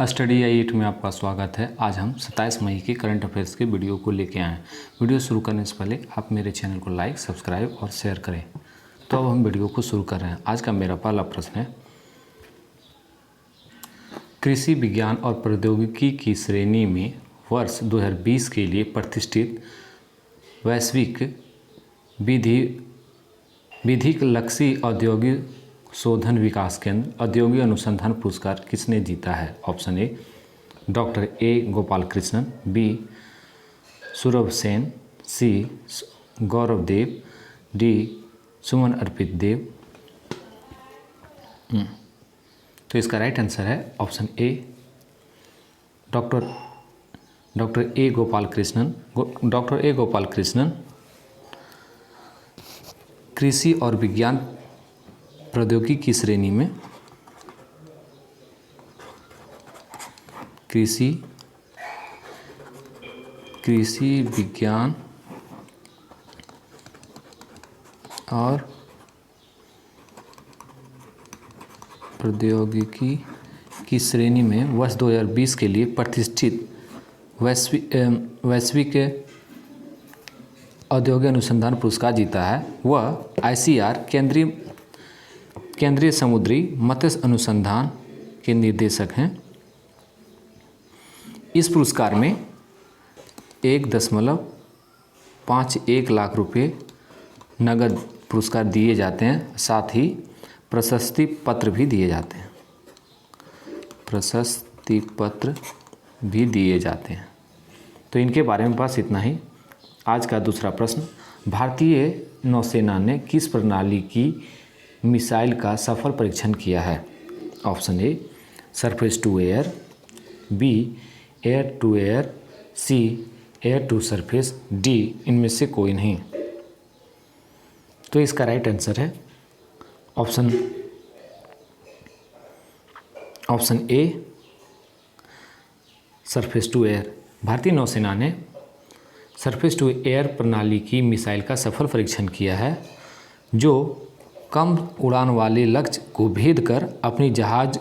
Study आई 8 में आपका स्वागत है। आज हम 27 मई के करंट अफेयर्स के वीडियो को लेके आए हैं। वीडियो शुरू करने से पहले आप मेरे चैनल को लाइक, सब्सक्राइब और शेयर करें। तो अब हम वीडियो को शुरू कर रहे हैं। आज का मेरा पहला प्रश्न है, कृषि विज्ञान और प्रौद्योगिकी की श्रेणी में वर्ष 2020 के लिए प्रतिष्ठित वैश्विक विधिक लक्ष्य औद्योगिक शोधन विकास केंद्र औद्योगिक अनुसंधान पुरस्कार किसने जीता है? Option A doctor A Gopal Krishnan, B Saurabh Sen, C Gaurav Dev, D Suman Arpit Dev. तो इसका राइट आंसर है option A doctor A Gopal Krishnan. Doctor A Gopal Krishnan कृषि और विज्ञान प्रौद्योगिकी की श्रेणी में कृषि विज्ञान और प्रौद्योगिकी की श्रेणी में वर्ष 2020 के लिए प्रतिष्ठित वैश्विक औद्योगिक अनुसंधान पुरस्कार जीता है। वह ICR केंद्रीय समुद्री मत्स्य अनुसंधान के निर्देशक हैं। इस पुरस्कार में 1.51 लाख रुपये नगद पुरस्कार दिए जाते हैं, साथ ही प्रशस्ति पत्र भी दिए जाते हैं। तो इनके बारे में बस इतना ही। आज का दूसरा प्रश्न, भारतीय नौसेना ने किस प्रणाली की मिसाइल का सफल परीक्षण किया है? Option A surface to air, B air to air, C air to surface, D इनमें से कोई नहीं। तो इसका राइट आंसर है option A surface to air. भारतीय नौसेना ने सरफेस टू एयर प्रणाली की मिसाइल का सफल परीक्षण किया है, जो कम उड़ान वाले लक्ष्य को भेद कर अपनी जहाज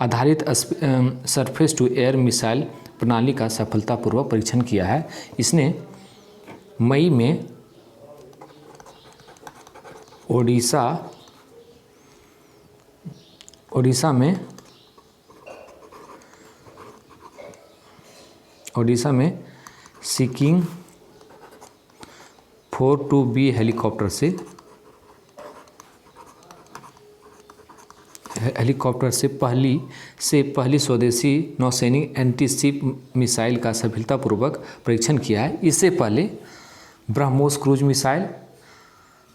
आधारित सरफेस टू एयर मिसाइल प्रणाली का सफलतापूर्वक परीक्षण किया है। इसने मई में ओडिशा में सिकिंग 42B हेलीकॉप्टर से पहली स्वदेशी नौसैनिक एंटी-शिप मिसाइल का सफलतापूर्वक परीक्षण किया है। इससे पहले ब्रह्मोस क्रूज मिसाइल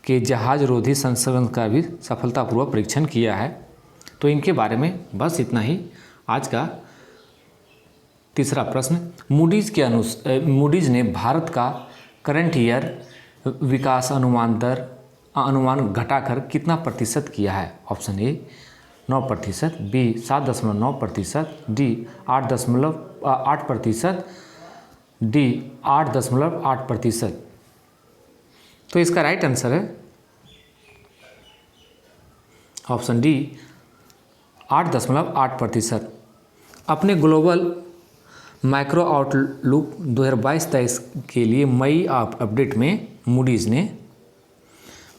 के जहाज रोधी संस्करण का भी सफलतापूर्वक परीक्षण किया है। तो इनके बारे में बस इतना ही। आज का तीसरा प्रश्न, मूडीज ने भारत का करंट ईयर विकास अनुमान घटाकर कितना प्रतिशत किया है? Option A 9%, B 7.9%, D 8%, D 8.8%। तो इसका राइट आंसर है ऑप्शन डी 8.8%। अपने ग्लोबल माइक्रो आउटलुक 2022-23 के लिए मई अपडेट में मूडीज ने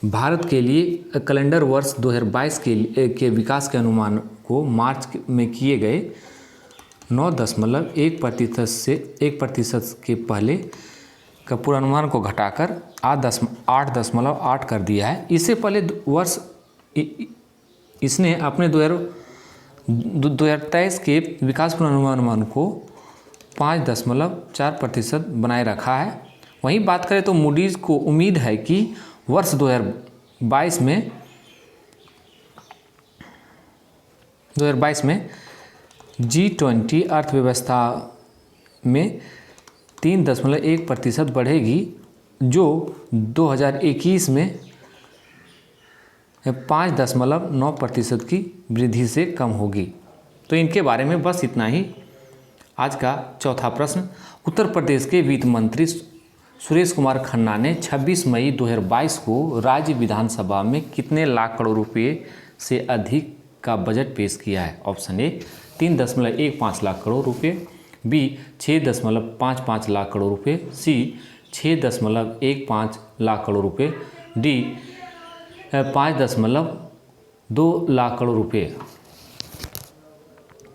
भारत के लिए कैलेंडर वर्ष 2022 के विकास के अनुमान को मार्च में किए गए 9.1% के पहले का पूर्वानुमान को घटाकर 8.8 कर दिया है। इससे पहले वर्ष इसने अपने 2023 के विकास पूर्वानुमान को 5.4% बनाए रखा है। वहीं बात करें तो मूडीज को उम्मीद है कि वर्ष 2022 में G20 अर्थव्यवस्था में 3.1% बढ़ेगी, जो 2021 में 5.9% की वृद्धि से कम होगी। तो इनके बारे में बस इतना ही। आज का चौथा प्रश्न, उत्तर प्रदेश के वित्त मंत्री सुरेश कुमार खन्ना ने 26 मई 2022 को राज्य विधानसभा में कितने लाख करोड़ रुपए से अधिक का बजट पेश किया है? ऑप्शन ए 3.15 लाख करोड़ रुपए, बी 6.55 लाख करोड़ रुपए, सी 6.15 लाख करोड़ रुपए, डी 5.2 लाख करोड़ रुपए।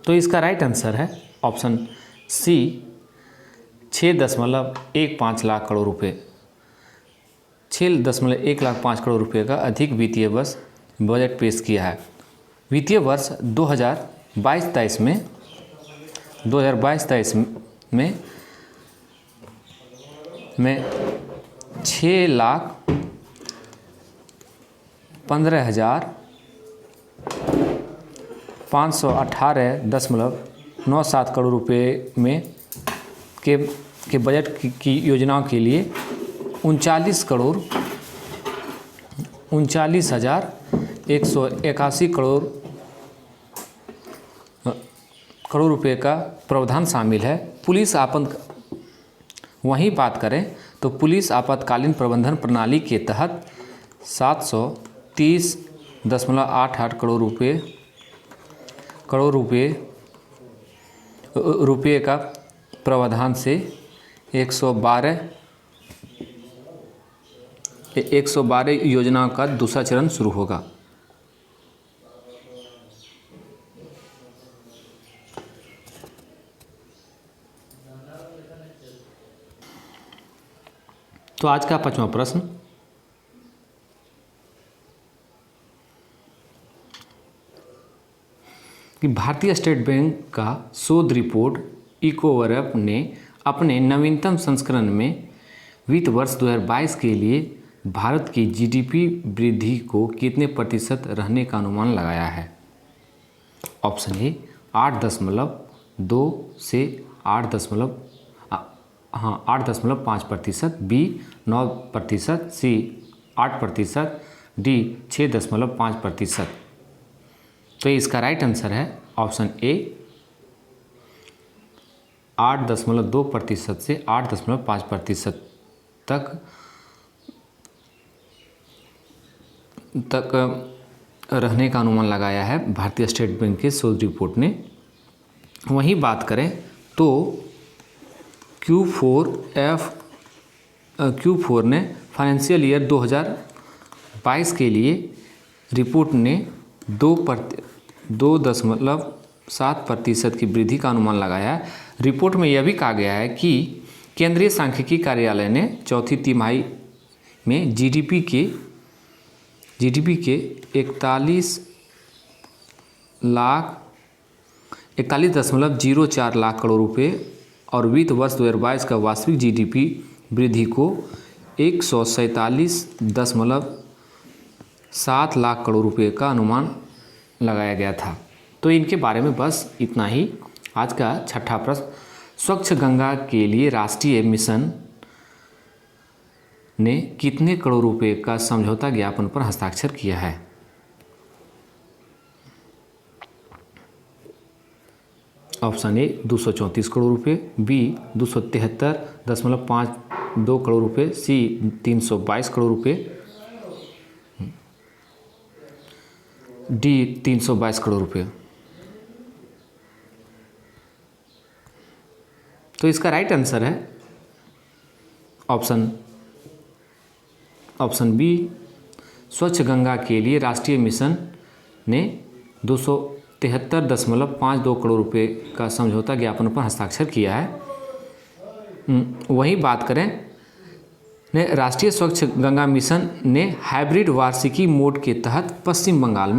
तो इसका राइट आंसर है ऑप्शन सी 6.15 लाख करोड़ रुपए। 6.15 करोड़ रुपए का अधिक वित्तीय वर्ष बजट पेश किया है। वित्तीय वर्ष 2022-23 में 6,15,518.97 करोड़ रुपए में के बजट की योजनाओं के लिए 39,181 करोड़ रुपए का प्रावधान शामिल है। पुलिस वहीं बात करें तो पुलिस आपातकालीन प्रबंधन प्रणाली के तहत 730.88 करोड़ रुपए का प्रावधान से 112 योजनाओं का दूसरा चरण शुरू होगा। तो आज का 5वां प्रश्न, कि भारतीय स्टेट बैंक का शोध रिपोर्ट इकोवर्प ने अपने नवीनतम संस्करण में वित्त वर्ष 2022 के लिए भारत की जीडीपी वृद्धि को कितने प्रतिशत रहने का अनुमान लगाया है? ऑप्शन ए 8.2 से 8.5%, बी 9%, सी 8%, डी 6.5%। तो इसका राइट आंसर है ऑप्शन ए 8.2% से 8.5% तक रहने का अनुमान लगाया है भारतीय स्टेट बैंक के शोध रिपोर्ट ने। वहीं बात करें तो Q4 ने फाइनेंशियल ईयर 2022 के लिए रिपोर्ट ने 2.7% की वृद्धि का अनुमान लगाया है। रिपोर्ट में यह भी कहा गया है कि केंद्रीय सांख्यिकी कार्यालय ने चौथी तिमाही में जीडीपी के 41.04 लाख करोड़ रुपए और वित्त वर्ष 2022 का वास्तविक जीडीपी वृद्धि को 147.7 लाख करोड़ रुपए का अनुमान लगाया गया था। तो इनके बारे में बस इतना ही। आज का 6ठा प्रश्न, स्वच्छ गंगा के लिए राष्ट्रीय मिशन ने कितने करोड़ रुपए का समझौता ज्ञापन पर हस्ताक्षर किया है? ऑप्शन ए 234 करोड़ रुपए, बी 273.52 करोड़ रुपए, सी 322 करोड़ रुपए, डी 322 करोड़ रुपए। तो इसका राइट आंसर है ऑप्शन बी। स्वच्छ गंगा के लिए राष्ट्रीय मिशन ने 273.52 करोड़ रुपए का समझौता ज्ञापन पर हस्ताक्षर किया है। वहीं बात करें ने राष्ट्रीय स्वच्छ गंगा मिशन ने हाइब्रिड वार्षिकी मोड के तहत पश्चिम बंगाल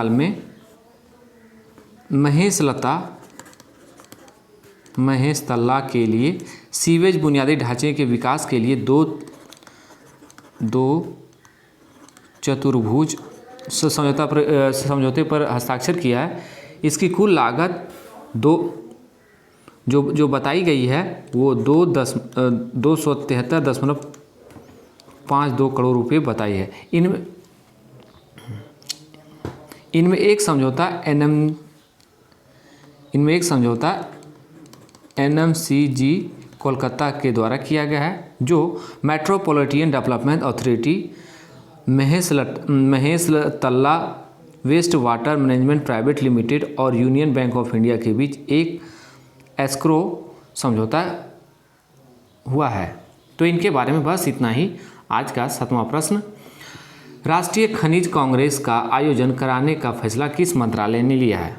में महेश तल्ला के लिए सीवेज बुनियादी ढांचे के विकास के लिए दो चतुर्भुज समझौते पर हस्ताक्षर किया है। इसकी कुल लागत जो बताई गई है वो 273.52 करोड़ रुपए बताई है। इनमें एक समझौता NMCG कोलकाता के द्वारा किया गया है, जो metropolitan development authority Maheshtala west water management private limited और यूनियन बैंक ऑफ इंडिया के बीच एक एस्क्रो समझौता हुआ है। तो इनके बारे में बस इतना ही। आज का 7वां प्रश्न, राष्ट्रीय खनिज कांग्रेस का आयोजन कराने का फैसला किस मंत्रालय ने लिया है?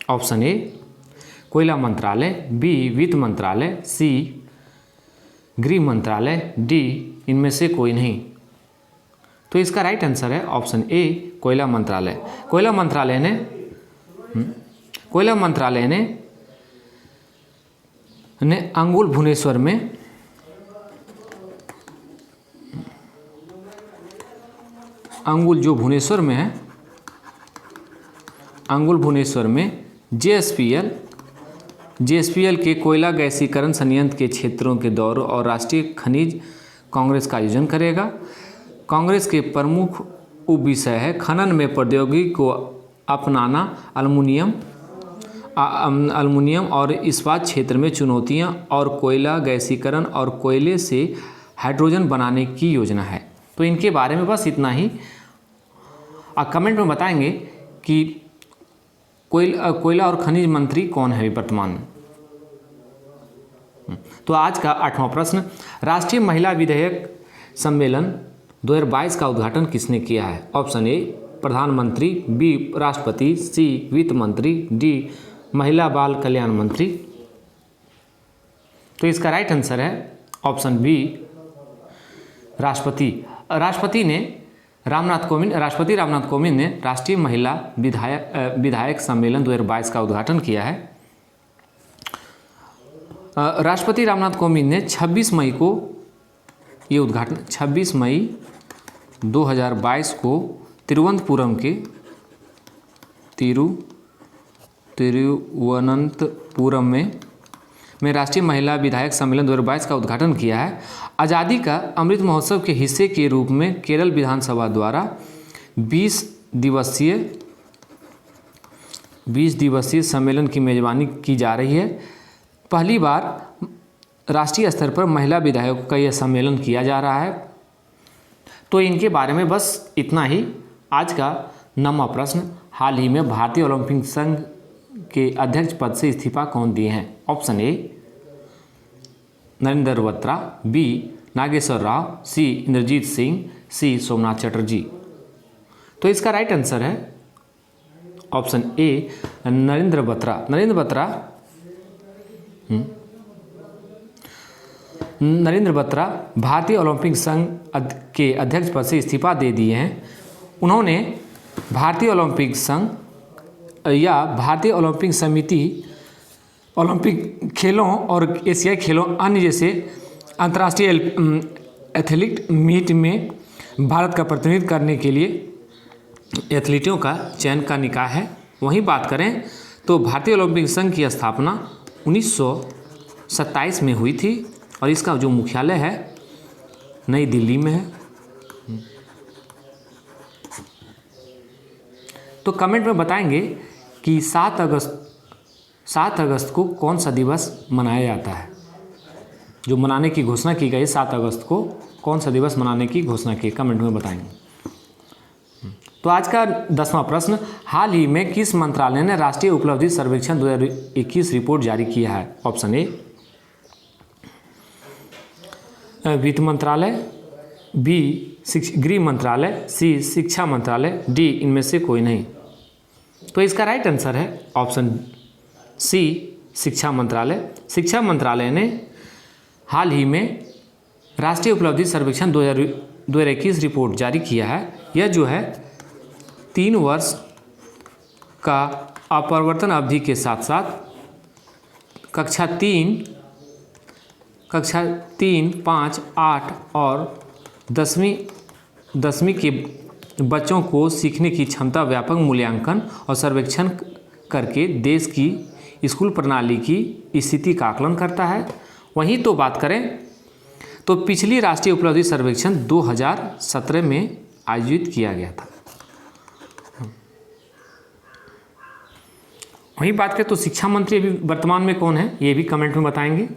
ऑप्शन ए कोयला मंत्रालय, बी वित्त मंत्रालय, सी गृह मंत्रालय, डी इनमें से कोई नहीं। तो इसका राइट आंसर है ऑप्शन ए कोयला मंत्रालय। कोयला मंत्रालय ने अंगुल भुवनेश्वर में अंगुल भुवनेश्वर में जेएसपीएल के कोयला गैसीकरण संयंत्र के क्षेत्रों के दौरों और राष्ट्रीय खनिज कांग्रेस का आयोजन करेगा। कांग्रेस के प्रमुख उपविषय है खनन में प्रौद्योगिकी को अपनाना, अल्मुनियम और इस्पात क्षेत्र में चुनौतियां और कोयला गैसीकरण और कोयले से हाइड्रोजन बनाने की योजना है। तो इनके बारे में बस इतना ही। आप कमेंट में बताएंगे कि कोयला और खनिज मंत्री कौन है वर्तमान में। तो आज का 8वां प्रश्न, राष्ट्रीय महिला विधेयक सम्मेलन 2022 का उद्घाटन किसने किया है? ऑप्शन ए प्रधानमंत्री, बी राष्ट्रपति, सी वित्त मंत्री, डी महिला बाल कल्याण मंत्री। तो इसका राइट आंसर है ऑप्शन बी राष्ट्रपति। राष्ट्रपति रामनाथ कोविंद ने राष्ट्रीय महिला विधायक सम्मेलन 2022 का उद्घाटन किया है। राष्ट्रपति रामनाथ कोविंद ने 26 मई 2022 को तिरुवनंतपुरम में राष्ट्रीय महिला विधायक सम्मेलन 2022 का उद्घाटन किया है। आज़ादी का अमृत महोत्सव के हिस्से के रूप में केरल विधानसभा द्वारा 20 दिवसीय सम्मेलन की मेजबानी की जा रही है। पहली बार राष्ट्रीय स्तर पर महिला विधायकों का यह सम्मेलन किया जा रहा है। तो इनके बारे में बस इतना ही। आज का 9वां प्रश्न, हाल ही में भारतीय ओलंपिक संघ के अध्यक्ष पद से इस्तीफा कौन दिए हैं? Option A Narendra Batra, B Nageshwar Rao, C Indrajit Singh, C Somnath Chatterjee. तो इसका राइट आंसर है ऑप्शन ए नरेंद्र बत्रा भारतीय ओलंपिक संघ के अध्यक्ष पद से इस्तीफा दे दिए हैं। उन्होंने भारतीय ओलंपिक संघ या भारतीय ओलंपिक समिति ओलंपिक खेलों और एशियाई खेलों अन्य जैसे अंतर्राष्ट्रीय एथलीट मीट में भारत का प्रतिनिधित्व करने के लिए एथलीटों का चयन करने का है। वहीं बात करें तो भारतीय ओलंपिक संघ की स्थापना 1927 में हुई थी और इसका जो मुख्यालय है नई दिल्ली में है। तो कमेंट में बताएंगे कि 7 अगस्त को कौन सा दिवस मनाया जाता है? जो मनाने की घोषणा की गई 7 अगस्त को कौन सा दिवस मनाने की घोषणा की, कमेंट में बताएंगे। तो आज का 10वां प्रश्न, हाल ही में किस मंत्रालय ने राष्ट्रीय उपलब्धि सर्वेक्षण 2021 रिपोर्ट जारी किया है? ऑप्शन ए वित्त मंत्रालय, बी गृह मंत्रालय, सी शिक्षा मंत्रालय, डी इनमें से कोई नहीं। तो इसका राइट आंसर है ऑप्शन सी शिक्षा मंत्रालय। शिक्षा मंत्रालय ने हाल ही में राष्ट्रीय उपलब्धि सर्वेक्षण 2021 रिपोर्ट जारी किया है। यह जो है 3 वर्ष का अपरिवर्तन अवधि के साथ साथ कक्षा 3, 5, 8 और 10वीं के बच्चों को सीखने की क्षमता व्यापक मूल्यांकन और सर्वेक्षण करके देश की स्कूल प्रणाली की स्थिति का आकलन करता है। वहीं तो बात करें तो पिछली राष्ट्रीय उपलब्धि सर्वेक्षण 2017 में आयोजित किया गया था। वहीं बात करें तो शिक्षा मंत्री अभी वर्तमान में कौन है, ये भी कमेंट में बताएंगे।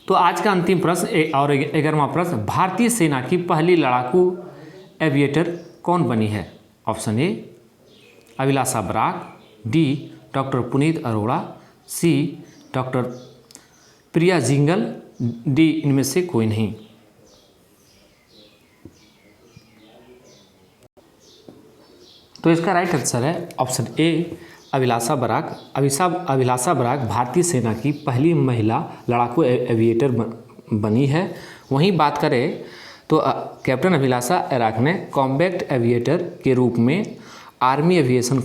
तो आज का अंतिम प्रश्न और 11वां प्रश्न, भारतीय सेना की पहली लड़ाकू एविएटर कौन बनी है? Option A Abhilasha Barak, D doctor Puneet Arora, C doctor Priya Jingle, D इनमें से कोई नहीं। तो इसका राइट आंसर है ऑप्शन ए अभिलाषा बराक। अभिलाषा बराक भारतीय सेना की पहली महिला लड़ाकू एविएटर बनी है। वहीं बात करें तो कैप्टन अभिलाषा बराक ने कॉम्बैट एविएटर के रूप में आर्मी एविएशन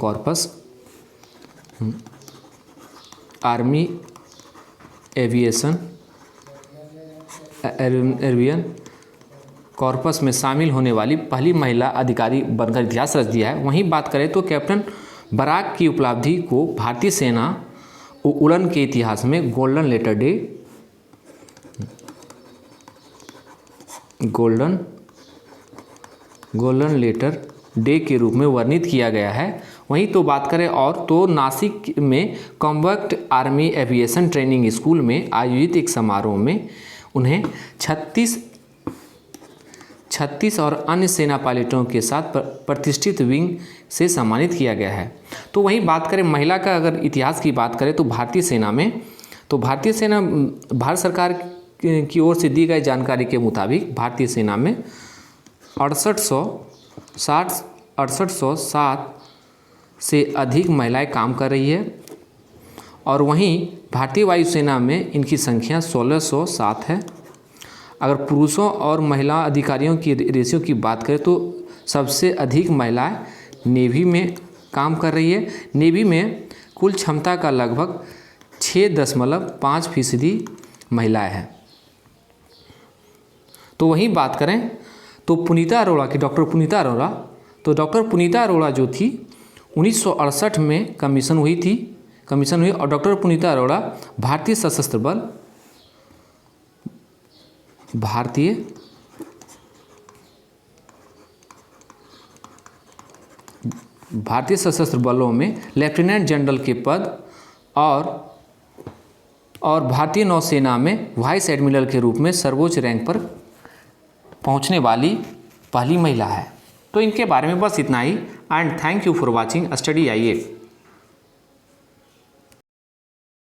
कॉर्पस में शामिल होने वाली पहली महिला अधिकारी बनकर इतिहास रच दिया है। वहीं बात करें तो कैप्टन बराक की उपलब्धि को भारतीय सेना उड़न के इतिहास में गोल्डन लेटर डे के रूप में वर्णित किया गया है। वहीं तो बात करें और तो नासिक में combat army aviation training school में आयोजित एक समारोह में उन्हें 36 और अन्य सेना पायलटों के साथ प्रतिष्ठित विंग से सम्मानित किया गया है। तो वहीं बात करें महिला का अगर इतिहास की बात करें तो भारतीय सेना भारत सरकार की ओर से दी गई जानकारी के मुताबिक भारतीय सेना में 6807 से अधिक महिलाएं काम कर रही है और वहीं भारतीय वायुसेना में इनकी संख्या 1607 है। अगर पुरुषों और महिला अधिकारियों की रेशियो की बात करें तो सबसे अधिक महिलाएं नेवी में काम कर रही है। नेवी में कुल क्षमता का लगभग 6.5% महिलाएं हैं। तो वहीं बात करें तो पुनीता अरोड़ा की डॉक्टर पुनीता अरोड़ा जो थी 1968 में कमीशन हुई और डॉक्टर पुनीता अरोड़ा भारतीय सशस्त्र बलों में लेफ्टिनेंट जनरल के पद और भारतीय नौसेना में वाइस एडमिरल के रूप में सर्वोच्च रैंक पर पहुंचने वाली पहली महिला है। तो इनके बारे में बस इतना ही and thank you for watching study IAS।